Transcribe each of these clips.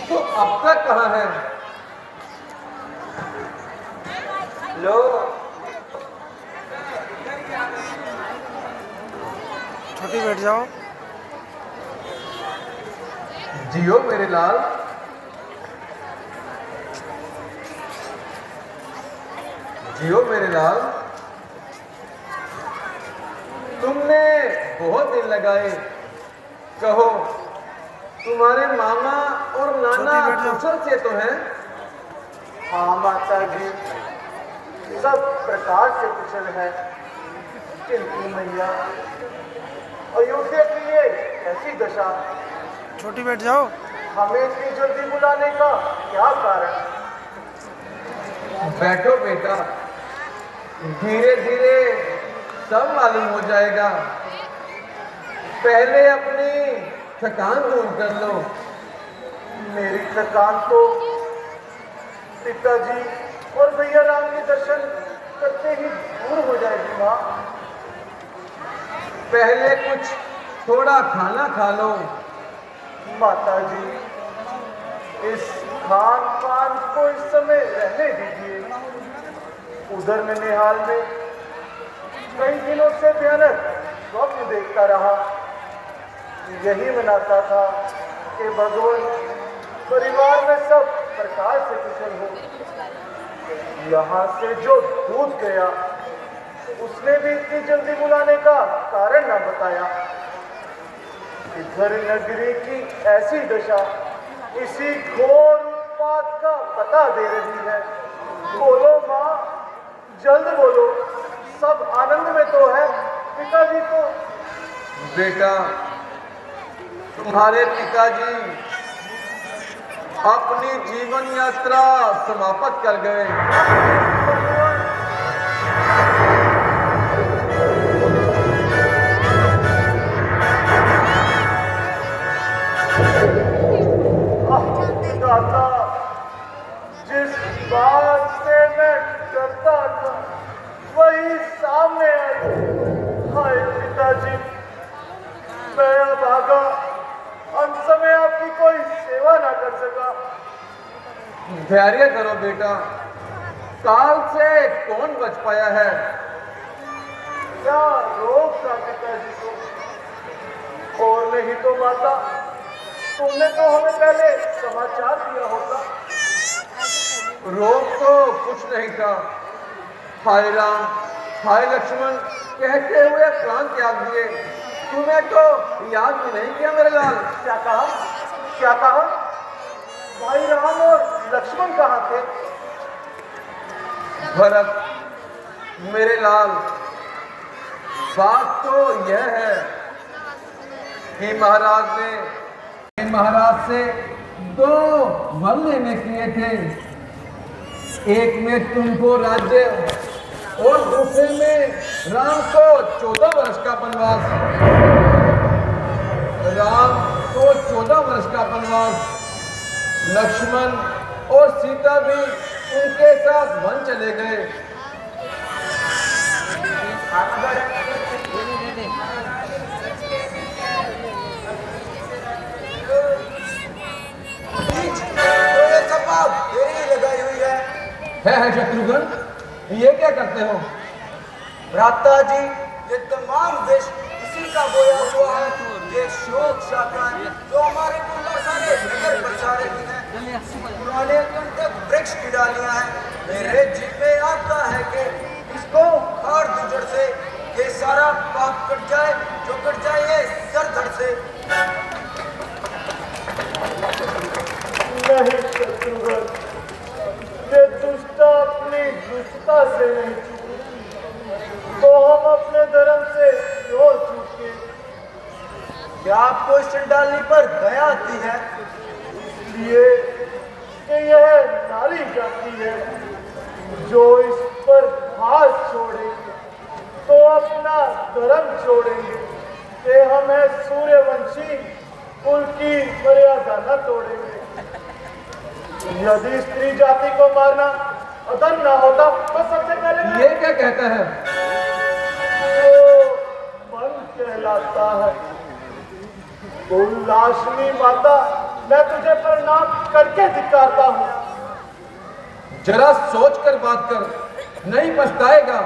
तो अब तक कहाँ है? लो, छोटी बैठ जाओ। जियो मेरे लाल। जियो मेरे लाल। तुमने बहुत दिन लगाए। कहो, तुम्हारे मामा और नाना छोटी बैठ जाओ। कुशल से तो हैं? हाँ माता जी, सब प्रकार से कुशल है। किंतु मैया, अयोध्या की ये ऐसी दशा, छोटी बैठ जाओ। हमें इतनी जल्दी बुलाने का क्या कारण? बैठो बेटा, धीरे धीरे सब मालूम हो जाएगा। पहले अपनी थकान दूर कर लो। मेरी थकान तो पिताजी और भैया राम के दर्शन करते ही दूर हो जाएगी माँ। पहले कुछ थोड़ा खाना खा लो। माता जी, इस खान पान को इस समय रहने दीजिए। उधर मैं निहाल में कई दिनों से भयानक स्वप्न देखता रहा। यही मनाता था कि भगवान परिवार में सब प्रकार से कुशल हो। यहाँ से जो दूध गया, उसने भी इतनी जल्दी बुलाने का कारण न बताया। इधर नगरी की ऐसी दशा इसी घोर उत्पात का पता दे रही है। बोलो माँ, जल्द बोलो, सब आनंद में तो है। पिताजी तो बेटा, तुम्हारे पिताजी अपनी जीवन यात्रा समाप्त कर गए। दाता, जिस बात से मैं डरता था वही सामने आई। हाय पिताजी, मैं अभागा, अंत समय आपकी कोई सेवा ना कर सका। धैर्य करो बेटा, काल से कौन बच पाया है? क्या रोग था पिताजी को? और नहीं तो माता, तुमने तो हमें पहले समाचार दिया होता। रोग तो कुछ नहीं था। हाय राम, हाय लक्ष्मण कहते हुए प्राण त्याग दिए। तुम्हें तो याद भी नहीं किया मेरे लाल। क्या कहा? क्या कहा? भाई राम और लक्ष्मण कहाँ थे? भरत, मेरे लाल, बात तो यह है कि महाराज से दो वर लेने किए थे। एक में तुमको राज्य और दूसरे में राम को 14 वर्ष का वनवास। राम को 14 वर्ष का वनवास। लक्ष्मण और सीता भी उनके साथ वन चले गए। लगाई हुई है शत्रुघ्न, ये क्या करते हो? भ्राता जी, ये तमाम देश इसी का बोया हुआ है। ये शोक शाखाएं जो हमारे कुल सारे नगर प्रचारे हैं, पुराने कंटक वृक्ष की डालियां हैं। मेरे जी में आता है कि इसको उखाड़ दूं जड़ से, ये सारा पाप कट जाए, जो कट जाए ये सर धड़ से। नहीं शत्रुघ्न, ये दुष्टा अपनी दुष्टता से नहीं चूके, तो हम अपने धर्म से क्यों चूके? क्या आपको इस चंडाली पर दया आती है? इसलिए कि यह नारी जाति है। जो इस पर हाथ छोड़ेंगे तो अपना धर्म छोड़ेंगे। कि हम है सूर्यवंशी, कुल की मर्यादा न तोड़ेंगे। यदि स्त्री जाति को मारना अदन न होता तो सबसे पहले ये क्या कहता है? तो मन कहलाता है। उल्लासनी माता मैं तुझे प्रणाम करके धिक्कारता हूँ। जरा सोच कर बात कर, नहीं पछताएगा।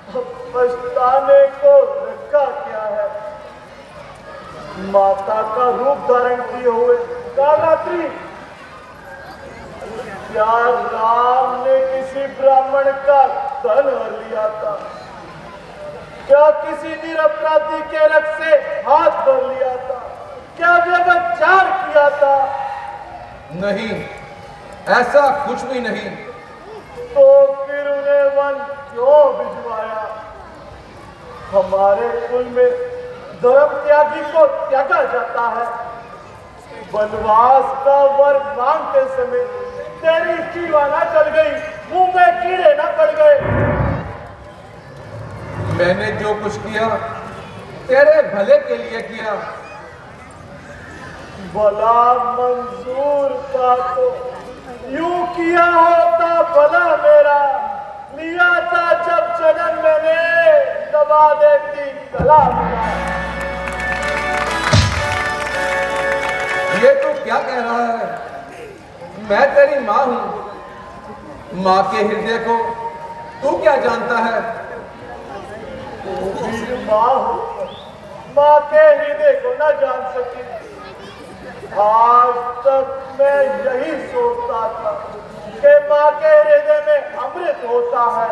पछताने को रखा क्या है? माता का रूप धारण किए हुए कालरात्रि, क्या राम ने किसी ब्राह्मण का धन हर लिया था? क्या किसी निरपराधी के रक्त से हाथ भर लिया था? क्या व्यभिचार किया था? नहीं, ऐसा कुछ भी नहीं। तो फिर उन्हें वन क्यों भिजवाया? हमारे कुल में धर्म त्यागी को त्यागा जाता है। वनवास का वर मांगते समय तेरी जीवा ना चल गई, मुंह में कीड़े ना पड़ गए। मैंने जो कुछ किया तेरे भले के लिए किया। भला मंजूर था तो यूं किया होता भला मेरा, लिया था जब जन्म मैंने दबा देती गला मेरा। ये तू क्या कह रहा है? मैं तेरी माँ हूं। माँ के हृदय को तू क्या जानता है? माँ हूं, माँ के हृदय को न जान सकी। आज तक मैं यही सोचता था कि माँ के हृदय में अमृत होता है,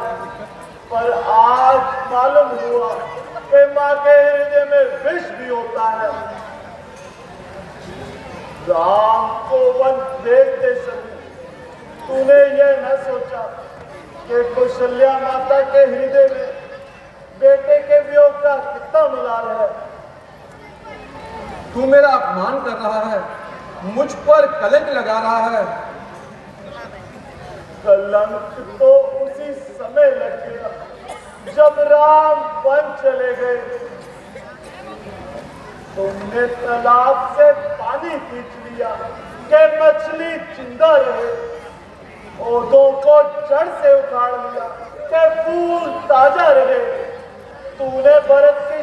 पर आज मालूम हुआ कि माँ के हृदय में विष भी होता है। राम को वन देखते समय तूने यह न सोचा कि कौशल्या माता के हृदय में बेटे के वियोग का कितना मलाल है। तू मेरा अपमान कर रहा है, मुझ पर कलंक लगा रहा है। कलंक तो उसी समय लग गया जब राम वन चले गए। तुमने तालाब से पानी खींच लिया कि मछली जिंदा रहे, पौधों को जड़ से उखाड़ लिया कि फूल ताजा रहे। तूने भरत की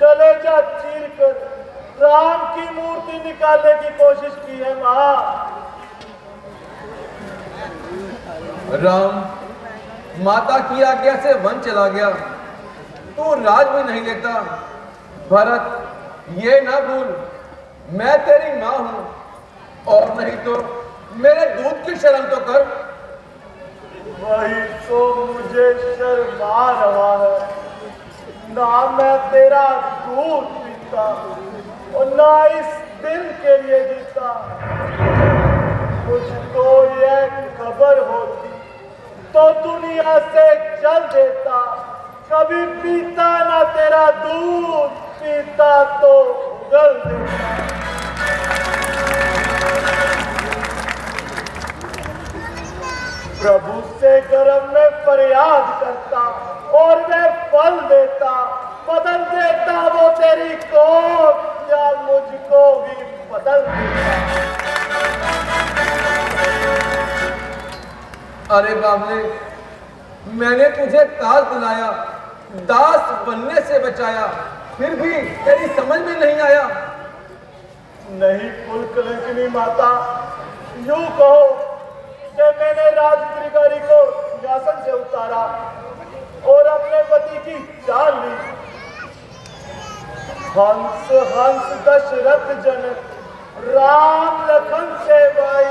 कलेजा चीर कर राम की मूर्ति निकालने की कोशिश की है मां। राम माता की आज्ञा से वन चला गया, तू राज भी नहीं लेता। भरत ये ना भूल, मैं तेरी माँ हूं, और नहीं तो मेरे दूध की शर्म तो कर। वही तो मुझे शर्मा रहा है। ना मैं तेरा दूध पीता और ना इस दिन के लिए जीता। मुझको यह खबर होती तो दुनिया से चल देता। कभी पीता ना तेरा दूध, पीता तो उगल देता। प्रभु से गर्भ में फरियाद करता और वह फल देता। बदल देता वो तेरी को, या मुझको भी बदल देता। अरे बाबले, मैंने तुझे ताज दिलाया, दास बनने से बचाया, फिर भी तेरी समझ में नहीं आया। नहीं कुल कलंकिनी माता, यूं कहो कि मैंने राजगृहगारी को सिंहासन से उतारा और अपने पति की जान ली। हंस हंस दशरथ जनक, राम लखन से भाई,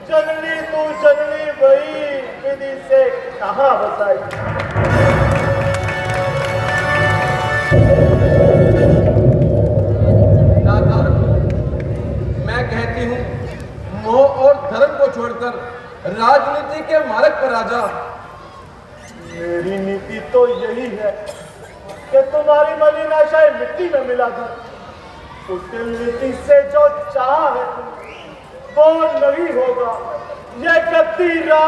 जननी तू जननी भई, विधि से कहाँ बसाई। नादान, मैं कहती हूँ मोह और धर्म को छोड़कर राजनीति के मार्ग पर आ जा। मेरी नीति तो यही है कि तुम्हारी मलिन आशाएं मिट्टी में मिला दूं। उस नीति से जो चाह है तुम, वो नहीं होगा। ये गद्दी